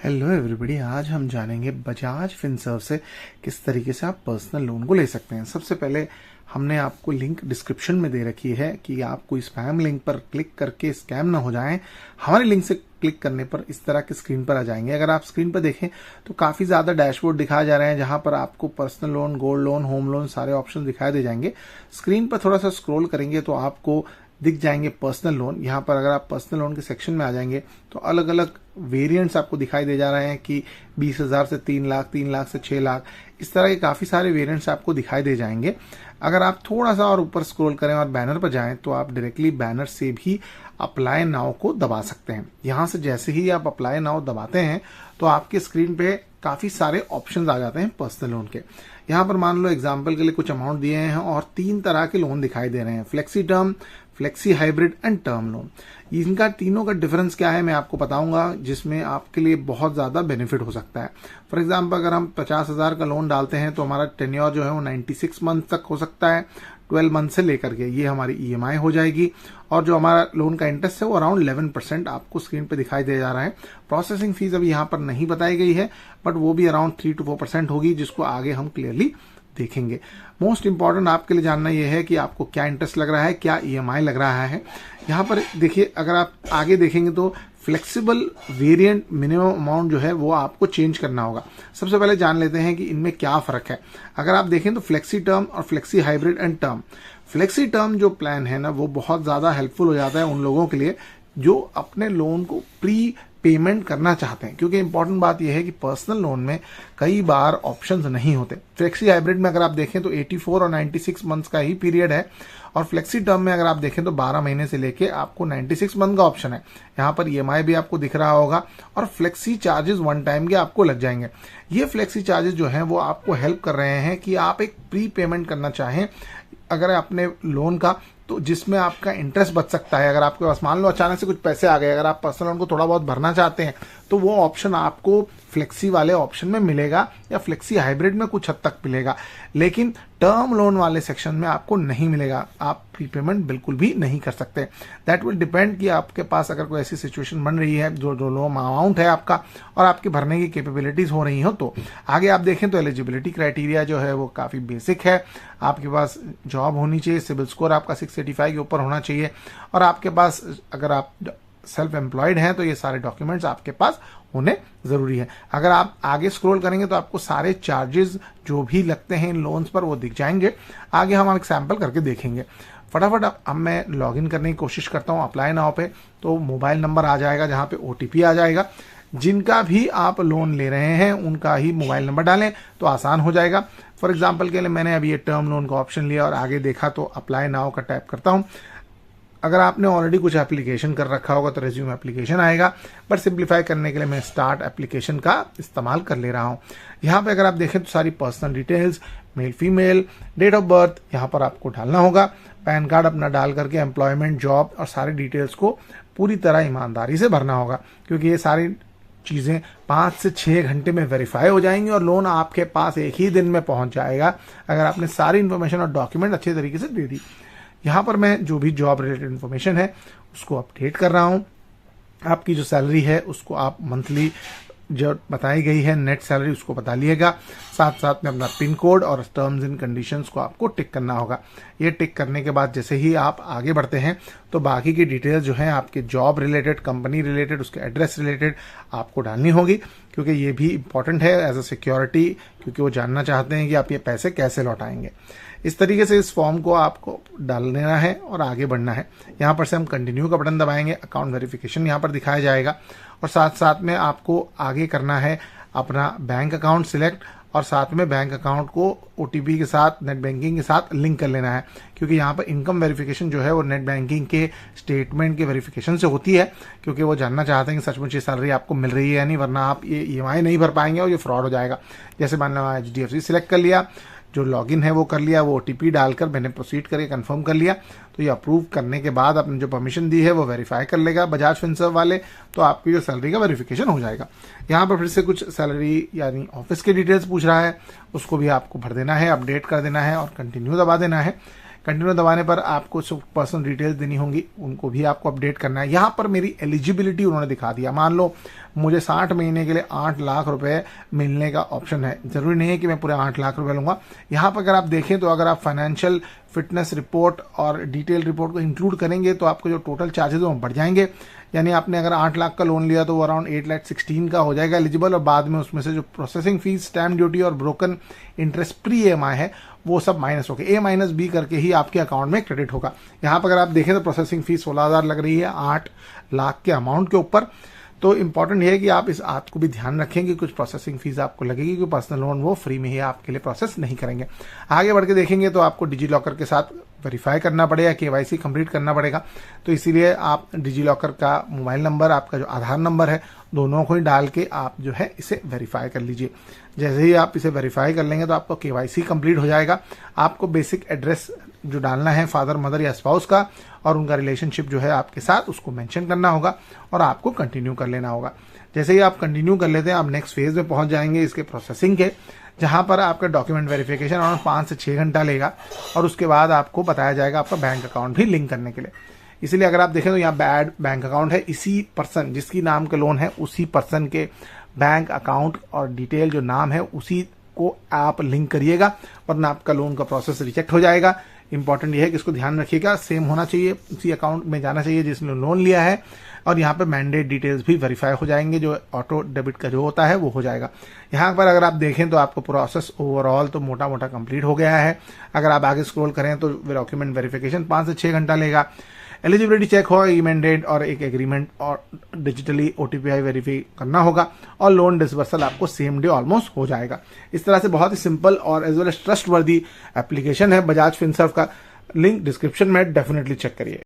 Hello everybody, आज हम जानेंगे बजाज फिनसर्व से किस तरीके से आप पर्सनल लोन को ले सकते हैं। सबसे पहले हमने आपको लिंक डिस्क्रिप्शन में दे रखी है कि आप कोई स्पैम लिंक पर क्लिक करके स्कैम ना हो जाएं। हमारे लिंक से क्लिक करने पर इस तरह के स्क्रीन पर आ जाएंगे। अगर आप स्क्रीन पर देखें तो काफ़ी ज़्यादा डैशबोर्ड दिखाए जा रहे हैं, जहां पर आपको personal loan, gold loan, home loan सारे ऑप्शन दिखाई दे जाएंगे। स्क्रीन पर थोड़ा सा स्क्रॉल करेंगे तो आपको दिख जाएंगे पर्सनल लोन। यहाँ पर अगर आप पर्सनल लोन के सेक्शन में आ जाएंगे तो अलग अलग वेरिएंट्स आपको दिखाई दे जा रहे हैं कि 20,000 से 3 लाख, 3 लाख से 6 लाख, इस तरह के काफ़ी सारे वेरिएंट्स आपको दिखाई दे जाएंगे। अगर आप थोड़ा सा और ऊपर स्क्रॉल करें और बैनर पर जाएं तो आप डायरेक्टली बैनर से भी अप्लाई नाउ को दबा सकते हैं। यहाँ से जैसे ही आप अप्लाई नाउ दबाते हैं तो आपके स्क्रीन पे काफ़ी सारे ऑप्शंस आ जाते हैं पर्सनल लोन के। यहाँ पर मान लो एग्जाम्पल के लिए कुछ अमाउंट दिए हैं और 3 तरह के लोन दिखाई दे रहे हैं, flexi term, flexi hybrid and term loan. इनका तीनों का डिफरेंस क्या है मैं आपको बताऊंगा, जिसमें आपके लिए बहुत ज़्यादा बेनिफिट हो सकता है। फॉर एग्जांपल अगर हम 50,000 का लोन डालते हैं तो हमारा टेन्योर जो है वो 96 मंथ तक हो सकता है। 12 मंथ से लेकर के ये हमारी EMI हो जाएगी और जो हमारा लोन का इंटरेस्ट है वो अराउंड 11% आपको स्क्रीन पे दिखाई दे जा रहा है। प्रोसेसिंग फीस अभी यहाँ पर नहीं बताई गई है, बट वो भी अराउंड 3 to 4% होगी, जिसको आगे हम क्लियरली देखेंगे। मोस्ट इंपॉर्टेंट आपके लिए जानना यह है कि आपको क्या इंटरेस्ट लग रहा है, क्या EMI लग रहा है। यहाँ पर देखिए, अगर आप आगे देखेंगे तो फ्लेक्सिबल वेरिएंट मिनिमम अमाउंट जो है वो आपको चेंज करना होगा। सबसे पहले जान लेते हैं कि इनमें क्या फर्क है। अगर आप देखें तो फ्लेक्सी टर्म और flexi hybrid and term, flexi term जो प्लान है ना वो बहुत ज़्यादा हेल्पफुल हो जाता है उन लोगों के लिए जो अपने लोन को प्री पेमेंट करना चाहते हैं, क्योंकि इंपॉर्टेंट बात यह है कि पर्सनल लोन में कई बार ऑप्शंस नहीं होते। फ्लेक्सी हाइब्रिड में अगर आप देखें तो 84 और 96 मंथ्स का ही पीरियड है और फ्लेक्सी टर्म में अगर आप देखें तो 12 महीने से लेके आपको 96 मंथ का ऑप्शन है। यहाँ पर EMI भी आपको दिख रहा होगा और फ्लेक्सी चार्जेस वन टाइम के आपको लग जाएंगे। ये फ्लेक्सी चार्जेस जो हैं वो आपको हेल्प कर रहे हैं कि आप एक प्री पेमेंट करना चाहें अगर अपने लोन का, तो जिसमें आपका इंटरेस्ट बच सकता है। अगर आपके पास मान लो अचानक से कुछ पैसे आ गए, अगर आप पर्सनल लोन को थोड़ा बहुत भरना चाहते हैं तो वो ऑप्शन आपको फ्लेक्सी वाले ऑप्शन में मिलेगा या फ्लेक्सी हाइब्रिड में कुछ हद तक मिलेगा, लेकिन टर्म लोन वाले सेक्शन में आपको नहीं मिलेगा। आप प्रीपेमेंट बिल्कुल भी नहीं कर सकते। दैट विल डिपेंड कि आपके पास अगर कोई ऐसी सिचुएशन बन रही है जो लोन अमाउंट है आपका और आपके भरने की कैपेबिलिटीज हो रही हो तो। आगे आप देखें तो एलिजिबिलिटी क्राइटेरिया जो है वो काफ़ी बेसिक है। आपके पास जॉब होनी चाहिए, सिविल स्कोर आपका 685 के ऊपर होना चाहिए और आपके पास अगर आप सेल्फ एम्प्लॉयड हैं तो ये सारे डॉक्यूमेंट्स आपके पास होने जरूरी है। अगर आप आगे स्क्रॉल करेंगे तो आपको सारे चार्जेस जो भी लगते हैं इन लोन्स पर वो दिख जाएंगे। आगे हम एक सैंपल करके देखेंगे। फटाफट अब मैं लॉगिन करने की कोशिश करता हूँ अप्लाई नाउ पे, तो मोबाइल नंबर आ जाएगा जहाँ पे OTP आ जाएगा। जिनका भी आप लोन ले रहे हैं उनका ही मोबाइल नंबर डालें तो आसान हो जाएगा। फॉर एग्जाम्पल के लिए मैंने अभी ये टर्म लोन का ऑप्शन लिया और आगे देखा तो अप्लाई नाउ का टाइप करता हूँ। अगर आपने ऑलरेडी कुछ एप्लीकेशन कर रखा होगा तो रेज्यूम एप्लीकेशन आएगा, बट सिंप्लीफाई करने के लिए मैं स्टार्ट एप्लीकेशन का इस्तेमाल कर ले रहा हूँ। यहाँ पे अगर आप देखें तो सारी personal details, male female, date of birth यहाँ पर आपको डालना होगा। पैन कार्ड अपना डाल करके एम्प्लॉयमेंट, जॉब और सारी डिटेल्स को पूरी तरह ईमानदारी से भरना होगा, क्योंकि ये सारी चीज़ें 5 से 6 घंटे में वेरीफाई हो जाएंगी और लोन आपके पास एक ही दिन में पहुंच जाएगा अगर आपने सारी इन्फॉर्मेशन और डॉक्यूमेंट अच्छे तरीके से दे दी। यहाँ पर मैं जो भी जॉब रिलेटेड इन्फॉर्मेशन है उसको अपडेट कर रहा हूँ। आपकी जो सैलरी है उसको आप मंथली जो बताई गई है नेट सैलरी उसको बता लिएगा। साथ साथ में अपना पिन कोड और टर्म्स एंड कंडीशंस को आपको टिक करना होगा। ये टिक करने के बाद जैसे ही आप आगे बढ़ते हैं तो बाकी की डिटेल्स जो हैं आपके जॉब रिलेटेड, कंपनी रिलेटेड, उसके एड्रेस रिलेटेड आपको डालनी होगी, क्योंकि ये भी इंपॉर्टेंट है एज अ सिक्योरिटी, क्योंकि वो जानना चाहते हैं कि आप ये पैसे कैसे लौटाएंगे। इस तरीके से इस फॉर्म को आपको डाल देना है और आगे बढ़ना है। यहाँ पर से हम कंटिन्यू का बटन दबाएंगे, अकाउंट वेरिफिकेशन यहाँ पर दिखाया जाएगा और साथ साथ में आपको आगे करना है अपना बैंक अकाउंट सिलेक्ट और साथ में बैंक अकाउंट को OTP के साथ, नेट बैंकिंग के साथ लिंक कर लेना है, क्योंकि यहाँ पर इनकम वेरिफिकेशन जो है वो नेट बैंकिंग के स्टेटमेंट के वेरिफिकेशन से होती है, क्योंकि वो जानना चाहते हैं कि सचमुच ये सैलरी आपको मिल रही है या नहीं, वरना आप ये EMI नहीं भर पाएंगे और ये फ्रॉड हो जाएगा। जैसे मान लो HDFC सिलेक्ट कर लिया, जो लॉगिन है वो कर लिया, वो OTP डालकर मैंने प्रोसीड करके कंफर्म कर लिया, तो ये अप्रूव करने के बाद आपने जो परमिशन दी है वो वेरीफाई कर लेगा बजाज फिनसर्व वाले, तो आपकी जो सैलरी का वेरिफिकेशन हो जाएगा। यहाँ पर फिर से कुछ सैलरी यानी ऑफिस के डिटेल्स पूछ रहा है, उसको भी आपको भर देना है, अपडेट कर देना है और कंटिन्यू दबा देना है। कंटिन्यू दबाने पर आपको पर्सनल डिटेल्स देनी होंगी, उनको भी आपको अपडेट करना है। यहाँ पर मेरी एलिजिबिलिटी उन्होंने दिखा दिया। मान लो मुझे 60 महीने के लिए 8 लाख रुपए मिलने का ऑप्शन है, जरूरी नहीं है कि मैं पूरे 8 लाख रुपए लूंगा। यहाँ पर अगर आप देखें तो अगर आप फाइनेंशियल फिटनेस रिपोर्ट और डिटेल रिपोर्ट को इंक्लूड करेंगे तो आपको जो टोटल चार्जेस वो बढ़ जाएंगे। यानी आपने अगर 8 लाख का लोन लिया तो वो अराउंड 8,16 का हो जाएगा एलिजिबल, और बाद में उसमें से जो प्रोसेसिंग फीस, स्टैम्प ड्यूटी और ब्रोकन इंटरेस्ट प्री EMI है वो सब माइनस होकर A-B करके ही आपके अकाउंट में क्रेडिट होगा। यहाँ पर अगर आप देखें तो प्रोसेसिंग फीस 16,000 लग रही है 8 लाख के अमाउंट के ऊपर। तो इंपॉर्टेंट ये है कि आप इस बात को भी ध्यान रखें कि कुछ प्रोसेसिंग फीस आपको लगेगी, कि पर्सनल लोन वो फ्री में ही आपके लिए प्रोसेस नहीं करेंगे। आगे बढ़ के देखेंगे तो आपको डिजी लॉकर के साथ वेरीफाई करना पड़ेगा, KYC कंप्लीट करना पड़ेगा। तो इसीलिए आप डिजी लॉकर का मोबाइल नंबर, आपका जो आधार नंबर है, दोनों को ही डाल के आप जो है इसे वेरीफाई कर लीजिए। जैसे ही आप इसे वेरीफाई कर लेंगे तो आपको KYC कंप्लीट हो जाएगा। आपको बेसिक एड्रेस जो डालना है फादर, मदर या स्पाउस का, और उनका रिलेशनशिप जो है आपके साथ, उसको मेंशन करना होगा और आपको कंटिन्यू कर लेना होगा। जैसे ही आप कंटिन्यू कर लेते हैं, आप नेक्स्ट फेज में पहुंच जाएंगे इसके प्रोसेसिंग के, जहां पर आपका डॉक्यूमेंट वेरिफिकेशन अराउंड 5 से 6 घंटा लेगा, और उसके बाद आपको बताया जाएगा आपका बैंक अकाउंट भी लिंक करने के लिए। इसलिए अगर आप देखें तो यहाँ बैड बैंक अकाउंट है, इसी पर्सन जिसकी नाम का लोन है उसी पर्सन के बैंक अकाउंट और डिटेल जो नाम है उसी को आप लिंक करिएगा, वरना आपका लोन का प्रोसेस रिजेक्ट हो जाएगा। इंपॉर्टेंट ये है कि इसको ध्यान रखिएगा, सेम होना चाहिए, उसी अकाउंट में जाना चाहिए जिसने लोन लिया है, और यहाँ पे मैंडेट डिटेल्स भी वेरीफाई हो जाएंगे, जो ऑटो डेबिट का जो होता है वो हो जाएगा। यहाँ पर अगर आप देखें तो आपको प्रोसेस ओवरऑल तो मोटा मोटा कंप्लीट हो गया है। अगर आप आगे स्क्रॉल करें तो डॉक्यूमेंट वेरिफिकेशन 5 से 6 घंटा लेगा, एलिजिबिलिटी चेक होगा, ई-मैंडेट और एक एग्रीमेंट और डिजिटली OTPI वेरीफाई करना होगा, और लोन डिसबर्सल आपको सेम डे ऑलमोस्ट हो जाएगा। इस तरह से बहुत ही सिंपल और एज वेल एज ट्रस्ट वर्दी एप्लीकेशन है बजाज फिनसर्व का। लिंक डिस्क्रिप्शन में डेफिनेटली चेक करिए।